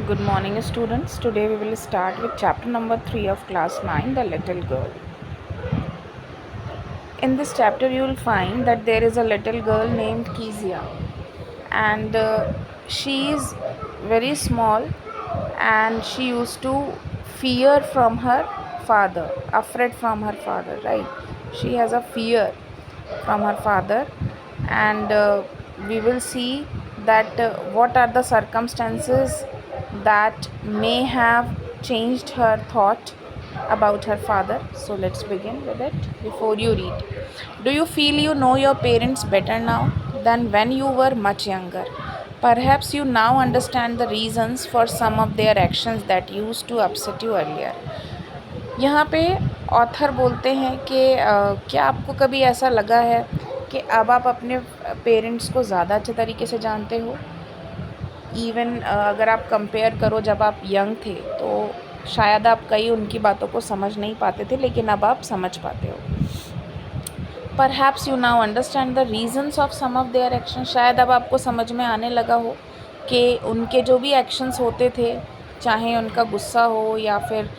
Good morning, students. Today we will start with chapter number 3 of class 9, The Little Girl. In this chapter, you will find that there is a little girl named Kezia, and she is very small, and she used to fear from her father, afraid from her father, right? She has a fear from her father, and we will see that what are the circumstances that may have changed her thought about her father. So let's begin with it. Before you read, do you feel you know your parents better now than when you were much younger? Perhaps you now understand the reasons for some of their actions that used to upset you earlier. यहाँ पे author बोलते हैं कि क्या आपको कभी ऐसा लगा है कि अब आप अपने पेरेंट्स को ज़्यादा अच्छे तरीके से जानते हो? इवन अगर आप कंपेयर करो जब आप यंग थे तो शायद आप कई उनकी बातों को समझ नहीं पाते थे, लेकिन अब आप समझ पाते हो. Perhaps you now understand the reasons of some of their action. शायद अब आपको समझ में आने लगा हो कि उनके जो भी एक्शंस होते थे, चाहे उनका गुस्सा हो या फिर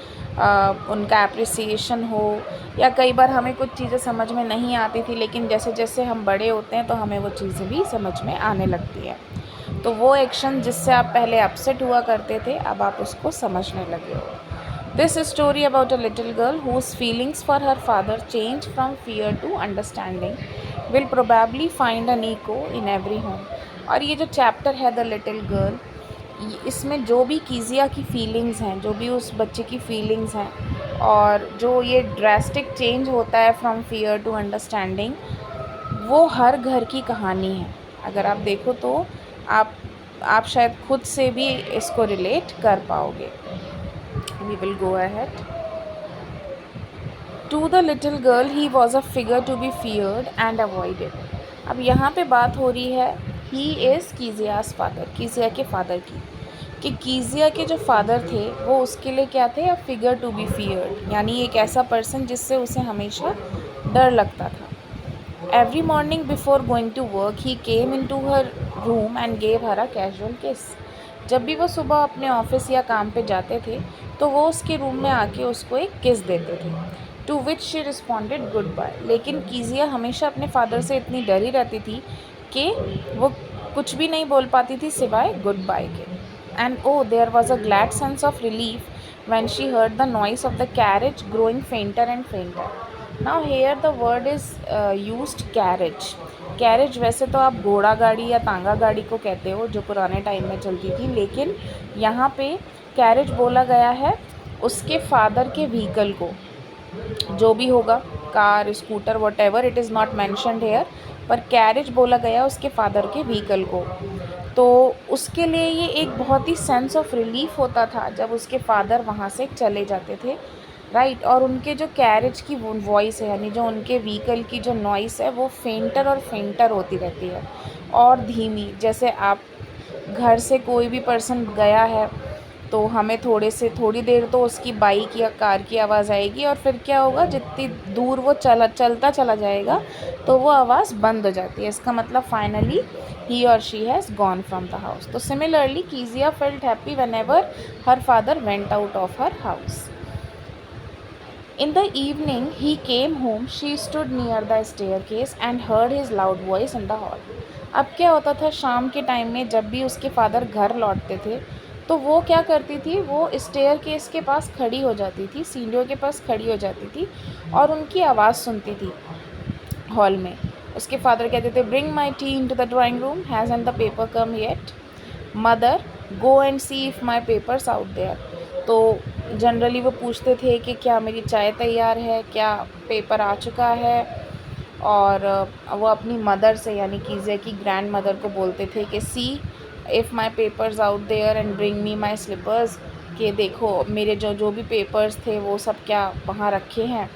उनका एप्रिसिएशन हो, या कई बार हमें कुछ चीज़ें समझ में नहीं आती थी, लेकिन जैसे जैसे हम बड़े होते हैं तो हमें वो चीज़ें भी समझ में आने लगती है. तो वो एक्शन जिससे आप पहले अपसेट हुआ करते थे, अब आप उसको समझने लगे हो. This is story about a little girl whose feelings for her father change from fear to understanding will probably find an echo in every home. और ये जो चैप्टर है द लिटिल गर्ल, इसमें जो भी कीजिया की फीलिंग्स हैं, जो भी उस बच्चे की फीलिंग्स हैं, और जो ये ड्रास्टिक चेंज होता है फ्रॉम फियर टू अंडरस्टैंडिंग, वो हर घर की कहानी है. अगर आप देखो तो आप शायद खुद से भी इसको रिलेट कर पाओगे. We will go ahead. To the little girl, he was a figure to be feared and avoided. अब यहाँ पे बात हो रही है he is कीजिया's father, कीजिया के फादर की, कि कीजिया के जो फादर थे वो उसके लिए क्या थे, a figure to be feared, यानी एक ऐसा पर्सन जिससे उसे हमेशा डर लगता था. Every morning before going to work he came in to her room and gave her a casual kiss. जब भी वो सुबह अपने ऑफिस या काम पे जाते थे तो वो उसके रूम में आके उसको एक किस देते थे. To which she responded goodbye. लेकिन कीजिया हमेशा अपने फादर से इतनी डरी रहती थी कि वो कुछ भी नहीं बोल पाती थी सिवाय गुड बाय के. And oh there was a glad sense of relief when she heard the noise of the carriage growing fainter and fainter. Now here the word is used carriage. Carriage वैसे तो आप घोड़ा गाड़ी या तांगा गाड़ी को कहते हो जो पुराने टाइम में चलती थी, लेकिन यहाँ पे कैरेज बोला गया है उसके फादर के व्हीकल को, जो भी होगा, car, scooter, whatever, it is not mentioned here, पर कैरेज बोला गया उसके फादर के व्हीकल को. तो उसके लिए ये एक बहुत ही सेंस ऑफ रिलीफ होता था जब उसके फादर वहाँ से चले जाते थे, राइट. और उनके जो कैरेज की वॉइस है, यानी जो उनके व्हीकल की जो नॉइस है, वो फेंटर और फेंटर होती रहती है और धीमी. जैसे आप घर से कोई भी पर्सन गया है तो हमें थोड़ी देर तो उसकी बाइक या कार की आवाज़ आएगी, और फिर क्या होगा, जितनी दूर वो चलता चला जाएगा तो वो आवाज़ बंद हो जाती है. इसका मतलब finally he or she has gone from the house. So similarly, Kezia felt happy whenever her father went out of her house. In the evening he came home, she stood near the staircase and heard his loud voice in the hall. अब क्या होता था, शाम के time में जब भी उसके फादर घर लौटते थे तो वो क्या करती थी, वो स्टेयरकेस के पास खड़ी हो जाती थी, सीढ़ियों के पास खड़ी हो जाती थी और उनकी आवाज़ सुनती थी हॉल में. उसके फादर कहते थे, bring my tea in to the drawing room, has and the paper come yet, mother go and see if my papers out there. तो जनरली वो पूछते थे कि क्या मेरी चाय तैयार है, क्या पेपर आ चुका है. और वो अपनी मदर से, यानी कीजिया की ग्रैंड मदर को बोलते थे कि see if my papers out there and bring me my slippers, कि देखो मेरे जो भी पेपर्स थे वो सब क्या वहाँ रखे हैं,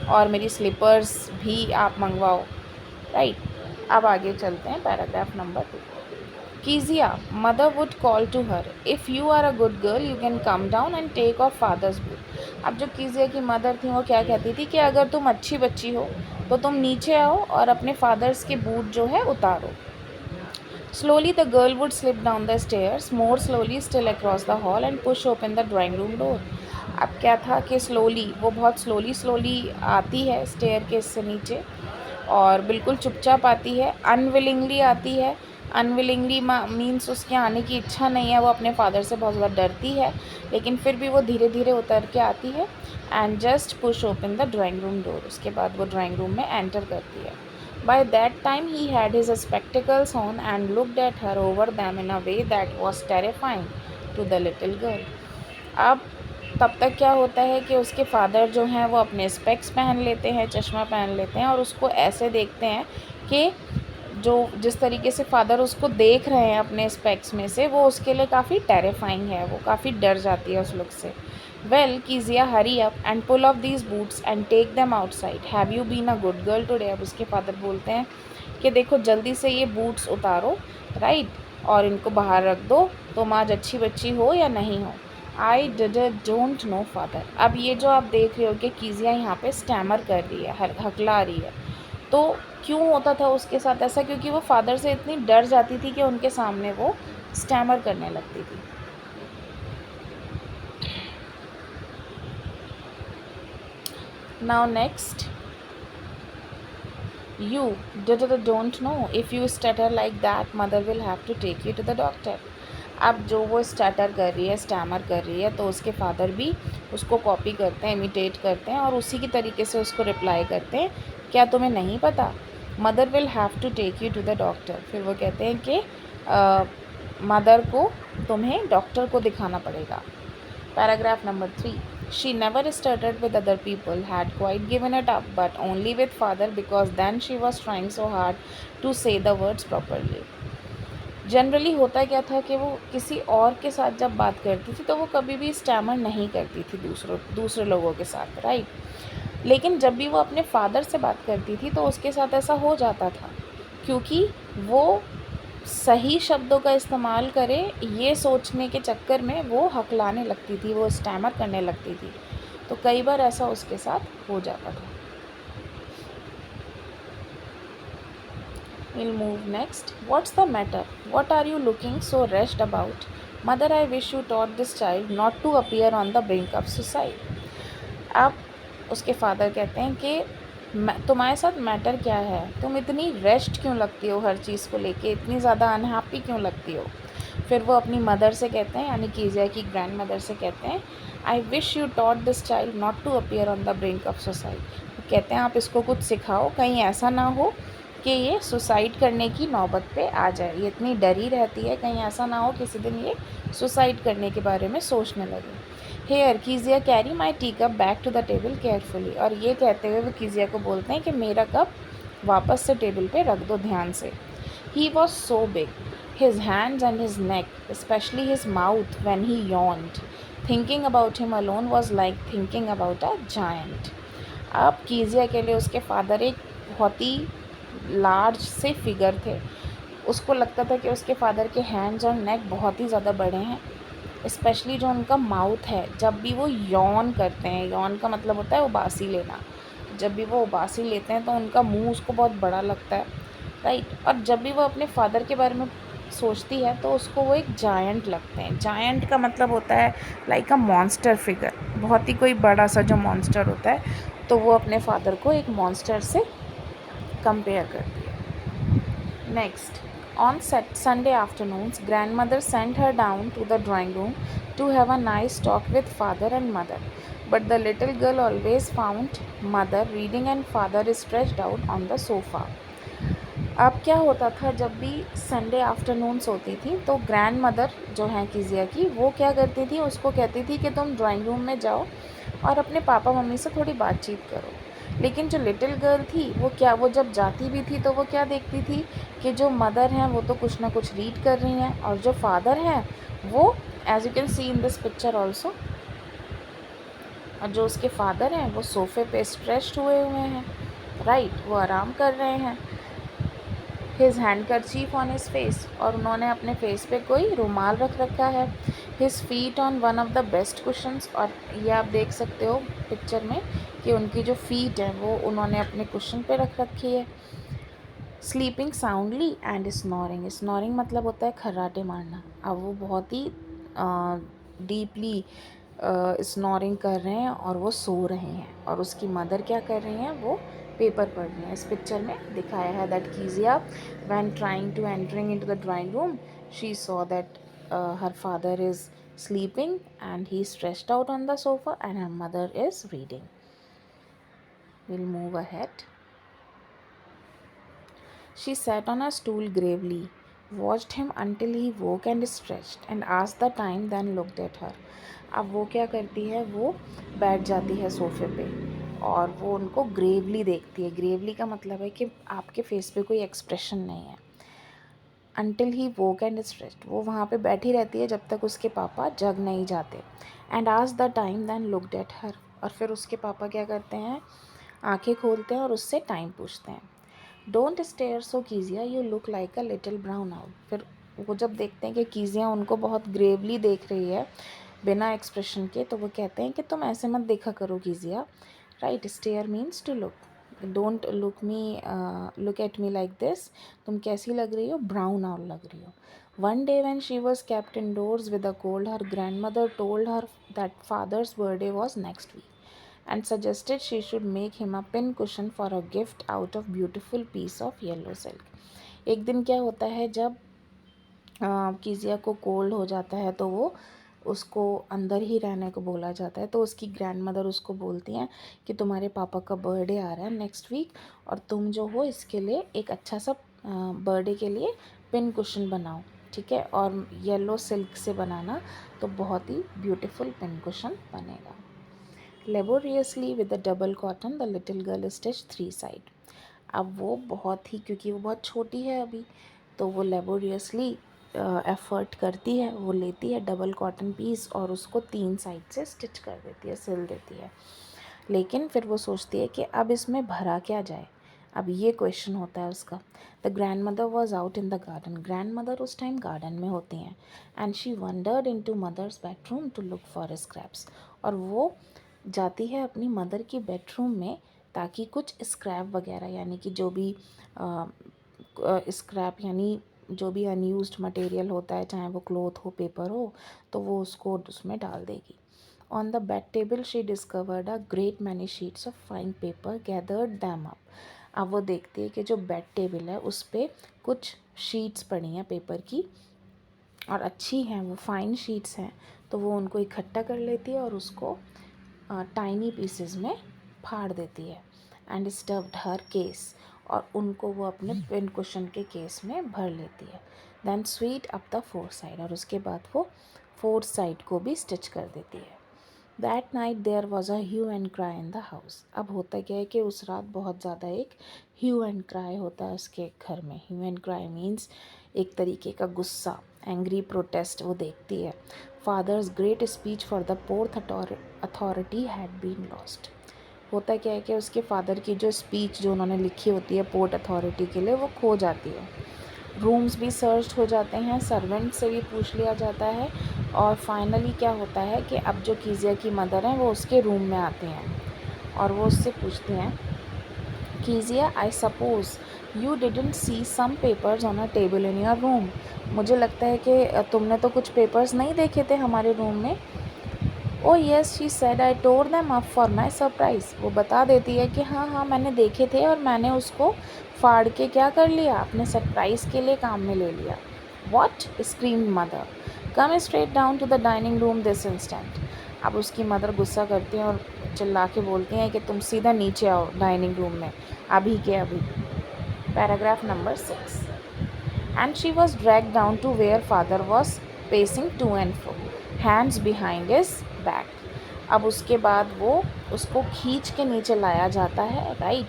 और मेरी स्लीपर्स भी आप मंगवाओ, राइट. अब आगे चलते हैं, paragraph number 2. Kezia, mother would call to her, if you are a good girl you can come down and take off father's boot. अब जो कीजिया की मदर थी वो क्या कहती थी कि अगर तुम अच्छी बच्ची हो तो तुम नीचे आओ और अपने फादर्स के बूट जो है उतारो. Slowly the girl would slip down the stairs, more slowly still across the hall and push open the drawing room door. अब क्या था कि स्लोली वो बहुत स्लोली आती है स्टेयर केस से नीचे और बिल्कुल चुपचाप आती है, अनविलिंगली आती है। अनविलिंगली मीन्स उसके आने की इच्छा नहीं है, वो अपने फादर से बहुत ज़्यादा डरती है, लेकिन फिर भी वो धीरे धीरे उतर के आती है and just push open the drawing room door. उसके बाद वो ड्राइंग रूम में एंटर करती है। By that time he had his spectacles on and looked at her over them in a way that was terrifying to the little girl. अब तब तक क्या होता है कि उसके फादर जो हैं वो अपने स्पेक्स पहन लेते हैं, चश्मा पहन लेते हैं और उसको ऐसे देखते हैं कि जो जिस तरीके से फादर उसको देख रहे हैं अपने स्पेक्स में से, वो उसके लिए काफ़ी टेरिफाइंग है, वो काफ़ी डर जाती है उस लुक से। Well Kezia hurry up and pull off these boots and take them outside, have you been a good girl today. अब उसके फादर बोलते हैं कि देखो जल्दी से ये बूट्स उतारो, राइट, और इनको बाहर रख दो, तुम आज अच्छी बच्ची हो या नहीं हो। I don't know father. अब ये जो आप देख रहे हो कि कीजिया यहाँ पे स्टैमर कर रही है, हकला रही है, तो क्यों होता था उसके साथ ऐसा? क्योंकि वो फादर से इतनी डर जाती थी कि उनके सामने वो स्टैमर करने लगती थी। Now next, you don't know if you stutter like that mother will have to take you to the doctor. अब जो वो स्टटर कर रही है, स्टैमर कर रही है, तो उसके फादर भी उसको कॉपी करते हैं, इमिटेट करते हैं और उसी की तरीके से उसको रिप्लाई करते हैं, क्या तुम्हें नहीं पता, mother will have to take you to the doctor. फिर वो कहते हैं कि मदर को तुम्हें डॉक्टर को दिखाना पड़ेगा। Paragraph number 3, she never stuttered with other people, had quite given it up, but only with father because then she was trying so hard to say the words properly. Generally होता क्या था कि वो किसी और के साथ जब बात करती थी तो वो कभी भी स्टैमर नहीं करती थी दूसरे लोगों के साथ, राइट। लेकिन जब भी वो अपने फादर से बात करती थी तो उसके साथ ऐसा हो जाता था, क्योंकि वो सही शब्दों का इस्तेमाल करे ये सोचने के चक्कर में वो हकलाने लगती थी, वो स्टैमर करने लगती थी। तो कई बार ऐसा उसके साथ हो जाता था। We'll move next. What's the matter? What are you looking so rushed about? Mother, I wish you taught this child not to appear on the brink of suicide. अब उसके फादर कहते हैं कि तुम्हारे साथ मैटर क्या है, तुम इतनी रेस्ट क्यों लगती हो, हर चीज़ को लेके इतनी ज़्यादा अनहैप्पी क्यों लगती हो। फिर वो अपनी मदर से कहते हैं, यानी कीजिया की ग्रैंड मदर से कहते हैं, I wish you taught this child not to appear on the brink of suicide. कहते हैं आप इसको कुछ सिखाओ, कहीं ऐसा ना हो कि ये सुसाइड करने की नौबत पे आ जाए, ये इतनी डरी रहती है, कहीं ऐसा ना हो किसी दिन ये सुसाइड करने के बारे में सोचने लगे। Here Kezia carry my tea cup back to the table carefully. और ये कहते हुए वो कीजिया को बोलते हैं कि मेरा कप वापस से टेबल पे रख दो ध्यान से। He was so big, his hands and his neck, specially his mouth when he yawned. Thinking about him alone was like thinking about a giant. अब कीजिया के लिए उसके फादर एक बहुत ही लार्ज से फिगर थे। उसको लगता था कि उसके फादर के हैंड्स और नेक बहुत ही ज़्यादा बड़े हैं, स्पेशली जो उनका माउथ है। जब भी वो यौन करते हैं, यौन का मतलब होता है उबासी लेना, जब भी वो उबासी लेते हैं तो उनका मुंह उसको बहुत बड़ा लगता है, राइट। और जब भी वो अपने फादर के बारे में सोचती है तो उसको वो एक जायंट लगते हैं। जायंट का मतलब होता है लाइक अ मॉन्स्टर फिगर, बहुत ही कोई बड़ा सा जो मॉन्स्टर होता है, तो वो अपने फादर को एक मॉन्स्टर से कंपेयर करती है। Next, on Sunday afternoons, grandmother sent her down to the drawing room to have a nice talk with father and mother. But the little girl always found mother reading and father stretched out on the sofa. अब क्या होता था, जब भी Sunday afternoons होती थी तो grand mother जो हैं कीजिया की, वो क्या करती थी, उसको कहती थी कि तुम ड्राइंग रूम में जाओ और अपने पापा मम्मी से थोड़ी बातचीत करो। लेकिन जो लिटिल गर्ल थी वो जब जाती भी थी तो वो क्या देखती थी कि जो मदर हैं वो तो कुछ ना कुछ रीड कर रही हैं, और जो फादर हैं वो, as you can see in this picture also, और जो उसके फादर हैं वो सोफ़े पे स्ट्रेच्ड हुए हैं, राइट, वो आराम कर रहे हैं। His handkerchief on his face, और उन्होंने अपने फेस पे कोई रुमाल रख रखा है। His feet on one of the best cushions, और ये आप देख सकते हो पिक्चर में कि उनकी जो फीट है वो उन्होंने अपने कुशन पे रख रखी है। Sleeping soundly and snoring. Snoring मतलब होता है खर्राटे मारना। अब वो बहुत ही डीपली स्नोरिंग कर रहे हैं और वो सो रहे हैं, और उसकी मदर क्या कर रही हैं, वो पेपर पढ़ रही हैं। इस पिक्चर में दिखाया है that Kezia when trying to entering into the drawing room she saw that her father is sleeping and he is stretched out on the sofa and her mother is reading. We'll move ahead. She sat on a stool gravely, watched him until he woke and stretched, and asked the time, then looked at her. अब वो क्या करती है, वो बैठ जाती है सोफे पे और वो उनको ग्रेवली देखती है। ग्रेवली का मतलब है कि आपके फेस पे कोई एक्सप्रेशन नहीं है। Until he woke and stretched, वो वहाँ पे बैठी रहती है जब तक उसके पापा जग नहीं जाते। And at the time then looked at her, और फिर उसके पापा क्या करते हैं, आंखें खोलते हैं और उससे टाइम पूछते हैं। Don't stare so Kezia, you look like a little brown owl. फिर वो जब देखते हैं कि कीजिया उनको बहुत ग्रेवली देख रही है बिना एक्सप्रेशन के, तो वो कहते हैं कि तुम ऐसे मत देखा करो Kezia. Right, stare means to look. Don't look at me like this, तुम कैसी लग रही हो, ब्राउन आउल लग रही हो। One day when she was kept indoors with a cold, her grandmother told her that father's birthday was next week and suggested she should make him a pin cushion for a gift out of beautiful piece of yellow silk. एक दिन क्या होता है, जब कीजिया को cold हो जाता है तो वो उसको अंदर ही रहने को बोला जाता है। तो उसकी ग्रैंड मदर उसको बोलती हैं कि तुम्हारे पापा का बर्थडे आ रहा है नेक्स्ट वीक, और तुम जो हो इसके लिए एक अच्छा सा बर्थडे के लिए पिन कुशन बनाओ, ठीक है, और येलो सिल्क से बनाना, तो बहुत ही ब्यूटीफुल पिन कुशन बनेगा। Laboriously with the double cotton the little girl stitch 3 side. अब वो बहुत ही, क्योंकि वो बहुत छोटी है अभी, तो वो लेबोरियसली एफ़र्ट करती है, वो लेती है डबल कॉटन पीस और उसको 3 साइड से स्टिच कर देती है, सिल देती है। लेकिन फिर वो सोचती है कि अब इसमें भरा क्या जाए, अब ये क्वेश्चन होता है उसका। The grandmother was out in the garden, grandmother उस टाइम गार्डन में होती हैं। And she wandered in to mother's bedroom to look for scraps, और वो जाती है अपनी मदर की बेडरूम में ताकि कुछ स्क्रैप वगैरह, यानी कि जो भी स्क्रैप यानी जो भी अनयूज्ड मटेरियल होता है, चाहे वो क्लॉथ हो, पेपर हो, तो वो उसको उसमें डाल देगी। On the bed table she discovered a great many sheets of fine paper, gathered them up. अब वो देखती है कि जो बेड टेबल है उस पर कुछ शीट्स पड़ी हैं पेपर की, और अच्छी हैं, वो फाइन शीट्स हैं, तो वो उनको इकट्ठा कर लेती है और उसको टाइनी पीसेस में फाड़ देती है। एंड स्टफ्ड हर केस, और उनको वो अपने पिन कुशन के केस में भर लेती है। Then sewed up the 4 side, और उसके बाद वो 4 साइड को भी स्टिच कर देती है। That night there was a hue and cry in the house. अब होता क्या है कि उस रात बहुत ज़्यादा एक ह्यू एंड क्राई होता है उसके घर में। ह्यू एंड क्राई मीन्स एक तरीके का गुस्सा, एंग्री प्रोटेस्ट वो देखती है। Father's great speech for the port authority had been lost. होता क्या है कि उसके फादर की जो स्पीच जो उन्होंने लिखी होती है पोर्ट अथॉरिटी के लिए, वो खो जाती है। रूम्स भी सर्च हो जाते हैं, सर्वेंट से भी पूछ लिया जाता है, और फाइनली क्या होता है कि अब जो कीजिया की मदर हैं वो उसके रूम में आते हैं और वो उससे पूछते हैं, Kezia I suppose you didn't see some papers on a table in your room. मुझे लगता है कि तुमने तो कुछ पेपर्स नहीं देखे थे हमारे रूम में। Oh yes she said I tore them up for my surprise. वो बता देती है कि हाँ हाँ मैंने देखे थे और मैंने उसको फाड़ के क्या कर लिया, अपने सरप्राइज़ के लिए काम में ले लिया। What, screamed mother, come straight down to the dining room this instant. अब उसकी मदर गुस्सा करती हैं और चिल्ला के बोलती हैं कि तुम सीधा नीचे आओ डाइनिंग रूम में, अभी के अभी। Paragraph number 6। And she was dragged down to where father was pacing to and fro, hands behind his back. अब उसके बाद वो उसको खींच के नीचे लाया जाता है, राइट,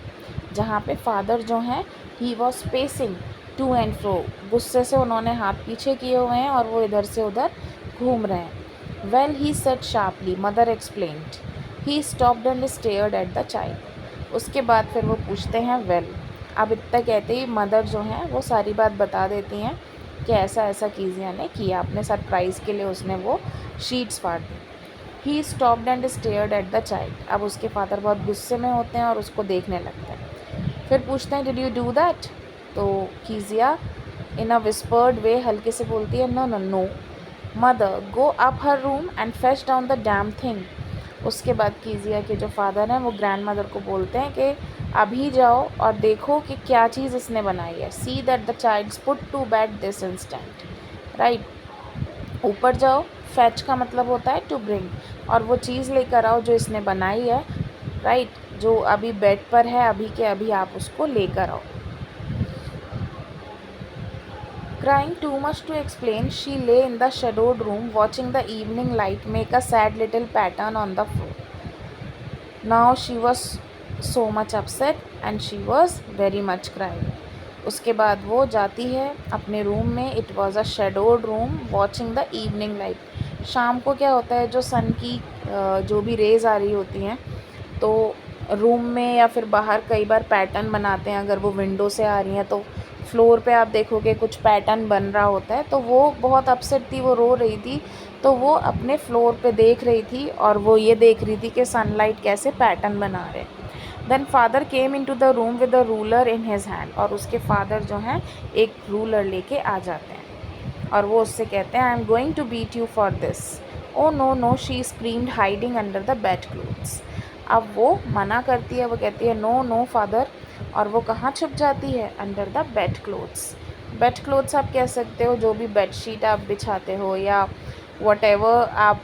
जहाँ पे फादर जो हैं he was pacing to and fro, गुस्से से उन्होंने हाथ पीछे किए हुए हैं और वो इधर से उधर घूम रहे हैं। Well he said sharply, mother explained. He stopped and stared at the child. उसके बाद फिर वो पूछते हैं वेल। अब इतना कहते ही मदर जो हैं वो सारी बात बता देती हैं कि ऐसा ऐसा कीजिया ने किया, अपने सरप्राइज़ के लिए उसने वो शीट्स फाड़ दी। He stopped and stared at the child. अब उसके फादर बहुत गुस्से में होते हैं और उसको देखने लगते हैं। फिर पूछते हैं डिड यू डू दैट। तो कीजिया इन अ विस्पर्ड वे हल्के से बोलती है, no no no mother, go up her room and fetch down the damn thing. उसके बाद कीजिया के जो फादर हैं वो ग्रैंड मदर को बोलते हैं कि अभी जाओ और देखो कि क्या चीज़ इसने बनाई है। See that the child's put to bed this instant, right. ऊपर जाओ, फैच का मतलब होता है टू ब्रिंग, और वो चीज़ लेकर आओ जो इसने बनाई है, राइट, जो अभी बेड पर है, अभी के अभी आप उसको लेकर आओ। Crying too much to explain, she lay in the shadowed room watching the evening light make a sad little pattern on the floor. Now she was so much upset and she was very much crying. उसके बाद वो जाती है अपने room में। It was a shadowed room watching the evening light. शाम को क्या होता है, जो सन की जो भी रेज़ आ रही होती हैं तो रूम में या फिर बाहर कई बार पैटर्न बनाते हैं। अगर वो विंडो से आ रही हैं तो फ्लोर पे आप देखोगे कुछ पैटर्न बन रहा होता है। तो वो बहुत अपसेट थी, वो रो रही थी, तो वो अपने फ्लोर पे देख रही थी और वो ये देख रही थी कि सनलाइट कैसे पैटर्न बना रहे। Then father came in to the room with a ruler in his hand, और उसके फादर जो हैं एक रूलर लेके आ जाते हैं और वो उससे कहते हैं, I am going to beat you for this. Oh no no, she screamed hiding under the bed clothes. अब वो मना करती है, वो कहती है नो नो फादर, और वो कहाँ छुप जाती है, under the bed clothes. Bed clothes आप कह सकते हो जो भी बेड शीट आप बिछाते हो या वटेवर आप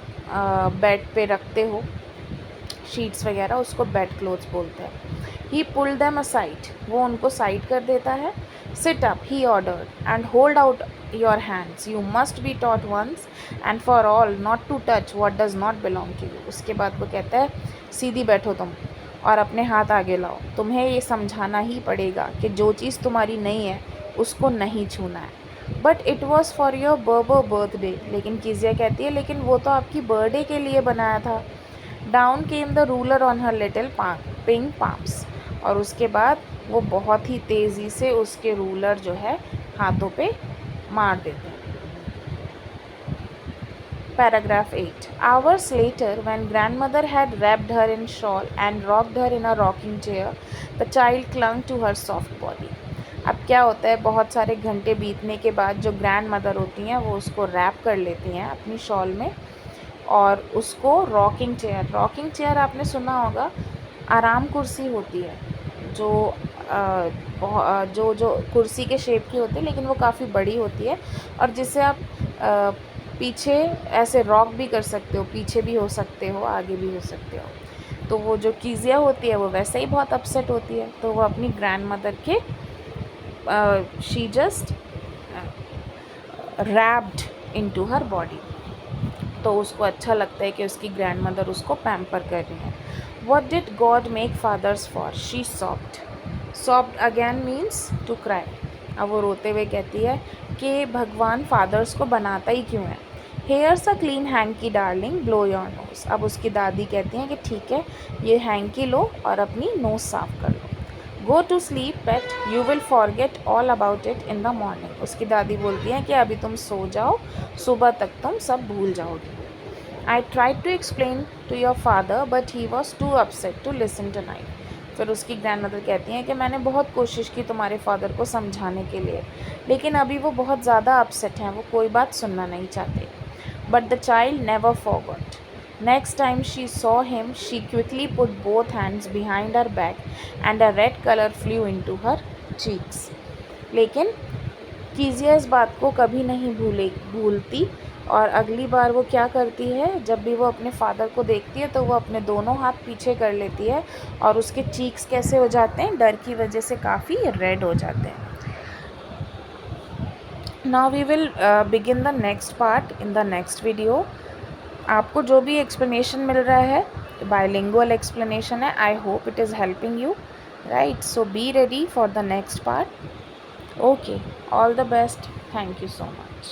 बेड पे रखते हो, शीट्स वगैरह, उसको बेड क्लोथ्स बोलते हैं। ही पुल्ड देम असाइड, वो उनको साइड कर देता है। Sit up, he ordered, and hold out your hands, you must be taught once and for all not to touch what does not belong to you. उसके बाद वो कहता है, सीधी बैठो तुम और अपने हाथ आगे लाओ, तुम्हें ये समझाना ही पड़ेगा कि जो चीज़ तुम्हारी नहीं है उसको नहीं छूना है। But it was for your birthday, लेकिन कीजिया कहती है लेकिन वो तो आपकी बर्थडे के लिए बनाया था। Down came the ruler on her little pink palms, और उसके बाद वो बहुत ही तेज़ी से उसके रूलर जो है हाथों पे मार देते हैं। Paragraph 8. Hours later, when grandmother had wrapped her in shawl and rocked her in a rocking chair, the child clung to her soft body. अब क्या होता है, बहुत सारे घंटे बीतने के बाद जो ग्रैंड मदर होती हैं वो उसको रैप कर लेती हैं अपनी शॉल में और उसको रॉकिंग चेयर आपने सुना होगा, आराम कुर्सी होती है जो जो कुर्सी के शेप की होती है, लेकिन वो काफ़ी बड़ी होती है और जिसे आप पीछे ऐसे रॉक भी कर सकते हो, पीछे भी हो सकते हो, आगे भी हो सकते हो। तो वो जो कीजिया होती है वो वैसे ही बहुत अपसेट होती है, तो वो अपनी ग्रैंड मदर के she just wrapped into her body. तो उसको अच्छा लगता है कि उसकी ग्रैंड मदर उसको पैम्पर कर रही है। What did God make fathers for, she soft again means to cry. अब वो रोते हुए कहती है कि भगवान फादर्स को बनाता ही क्यों है। Hairs a clean hanky darling, blow your nose. अब उसकी दादी कहती हैं कि ठीक है, ये हैंकी लो और अपनी नोज साफ कर लो। Go to sleep pet, you will forget all about it in the morning. उसकी दादी बोलती हैं कि अभी तुम सो जाओ, सुबह तक तुम सब भूल जाओगे। I tried to explain to your father but he was too upset to listen tonight. फिर उसकी ग्रैंड मदर कहती हैं कि मैंने बहुत कोशिश की तुम्हारे फादर को समझाने के लिए, लेकिन अभी वो बहुत ज़्यादा अपसेट हैं, वो कोई बात सुनना नहीं चाहते। But the child never forgot. Next time she saw him, she quickly put both hands behind her back and a red color flew into her cheeks. लेकिन कीजिया इस बात को कभी नहीं भूलती और अगली बार वो क्या करती है, जब भी वो अपने फादर को देखती है तो वो अपने दोनों हाथ पीछे कर लेती है और उसके चीक्स कैसे हो जाते हैं, डर की वजह से काफ़ी रेड हो जाते हैं। Now we will begin the next part in the next video. आपको जो भी एक्सप्लेनेशन मिल रहा है बायलिंगुअल एक्सप्लेनेशन है, I hope it is helping you, right. So be ready for the next part. Okay, all the best, thank you so much.